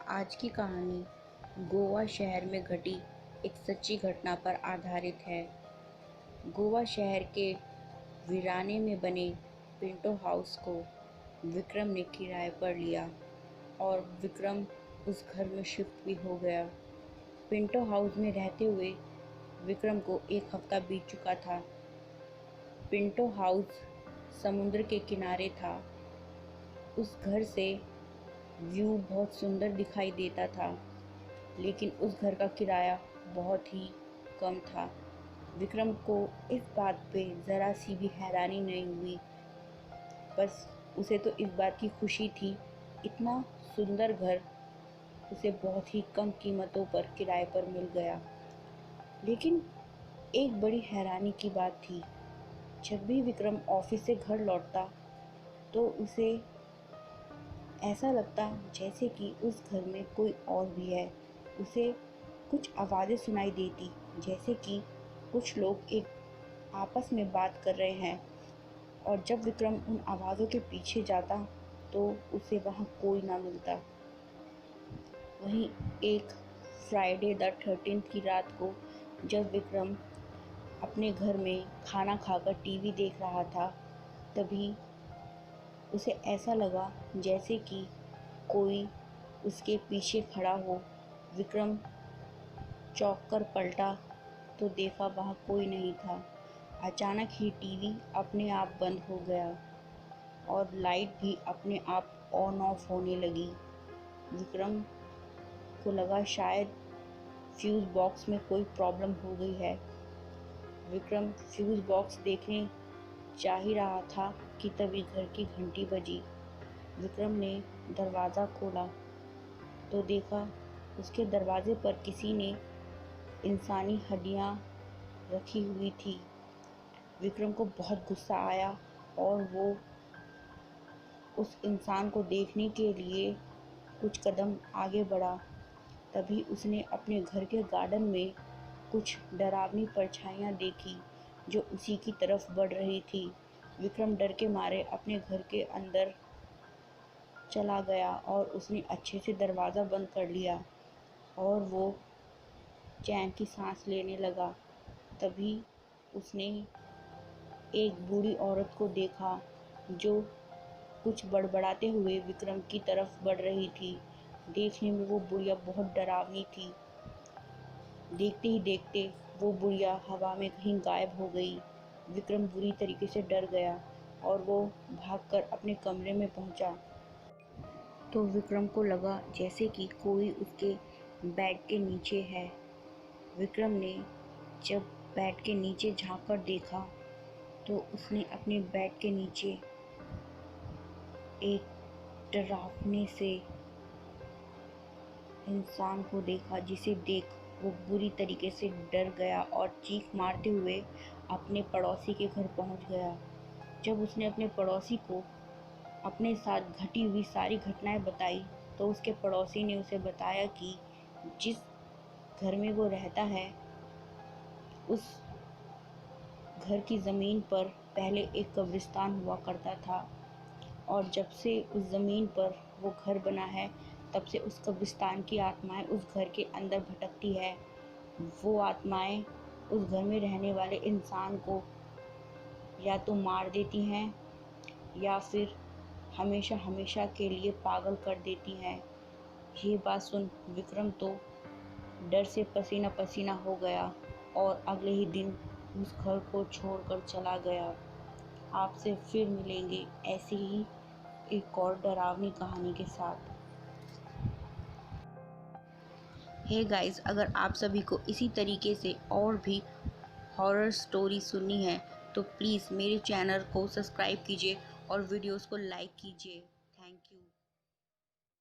आज की कहानी गोवा शहर में घटी एक सच्ची घटना पर आधारित है। गोवा शहर के वीराने में बने पिंटो हाउस को विक्रम ने किराए पर लिया और विक्रम उस घर में शिफ्ट भी हो गया। पिंटो हाउस में रहते हुए विक्रम को 1 हफ्ता बीत चुका था। पिंटो हाउस समुद्र के किनारे था। उस घर से व्यू बहुत सुंदर दिखाई देता था, लेकिन उस घर का किराया बहुत ही कम था। विक्रम को इस बात पे ज़रा सी भी हैरानी नहीं हुई, बस उसे तो इस बात की खुशी थी, इतना सुंदर घर उसे बहुत ही कम कीमतों पर किराए पर मिल गया। लेकिन एक बड़ी हैरानी की बात थी, जब भी विक्रम ऑफिस से घर लौटता तो उसे ऐसा लगता जैसे कि उस घर में कोई और भी है। उसे कुछ आवाज़ें सुनाई देती, जैसे कि कुछ लोग एक आपस में बात कर रहे हैं, और जब विक्रम उन आवाज़ों के पीछे जाता तो उसे वहाँ कोई ना मिलता। वहीं एक फ्राइडे द 13th की रात को जब विक्रम अपने घर में खाना खाकर टीवी देख रहा था, तभी उसे ऐसा लगा जैसे कि कोई उसके पीछे खड़ा हो। विक्रम चौंक कर पलटा तो देखा वहाँ कोई नहीं था। अचानक ही टीवी अपने आप बंद हो गया और लाइट भी अपने आप ऑन ऑफ होने लगी। विक्रम को लगा शायद फ्यूज़ बॉक्स में कोई प्रॉब्लम हो गई है। विक्रम फ्यूज़ बॉक्स देखने जा ही रहा था कि तभी घर की घंटी बजी। विक्रम ने दरवाज़ा खोला तो देखा उसके दरवाजे पर किसी ने इंसानी हड्डियाँ रखी हुई थी। विक्रम को बहुत गुस्सा आया और वो उस इंसान को देखने के लिए कुछ कदम आगे बढ़ा। तभी उसने अपने घर के गार्डन में कुछ डरावनी परछाइयाँ देखी जो उसी की तरफ बढ़ रही थी। विक्रम डर के मारे अपने घर के अंदर चला गया और उसने अच्छे से दरवाज़ा बंद कर लिया और वो चैन की सांस लेने लगा। तभी उसने एक बूढ़ी औरत को देखा जो कुछ बड़बड़ाते हुए विक्रम की तरफ बढ़ रही थी। देखने में वो बुढ़िया बहुत डरावनी थी। देखते ही देखते वो बुढ़िया हवा में कहीं गायब हो गई। विक्रम बुरी तरीके से डर गया और वो भागकर अपने कमरे में पहुंचा तो विक्रम को लगा जैसे कि कोई उसके बेड के नीचे है। विक्रम ने जब बेड के नीचे झांककर देखा तो उसने अपने बेड के नीचे एक डरावने से इंसान को देखा, जिसे देख वो बुरी तरीके से डर गया और चीख मारते हुए अपने पड़ोसी के घर पहुंच गया। जब उसने अपने पड़ोसी को अपने साथ घटी हुई सारी घटनाएं बताई तो उसके पड़ोसी ने उसे बताया कि जिस घर में वो रहता है उस घर की ज़मीन पर पहले एक कब्रिस्तान हुआ करता था, और जब से उस ज़मीन पर वो घर बना है तब से उस कब्रिस्तान की आत्माएं उस घर के अंदर भटकती है। वो आत्माएं उस घर में रहने वाले इंसान को या तो मार देती हैं या फिर हमेशा हमेशा के लिए पागल कर देती हैं। ये बात सुन विक्रम तो डर से पसीना पसीना हो गया और अगले ही दिन उस घर को छोड़कर चला गया। आपसे फिर मिलेंगे ऐसी ही एक और डरावनी कहानी के साथ। हे गाइस, अगर आप सभी को इसी तरीके से और भी हॉरर स्टोरी सुननी है तो प्लीज़ मेरे चैनल को सब्सक्राइब कीजिए और वीडियोस को लाइक कीजिए।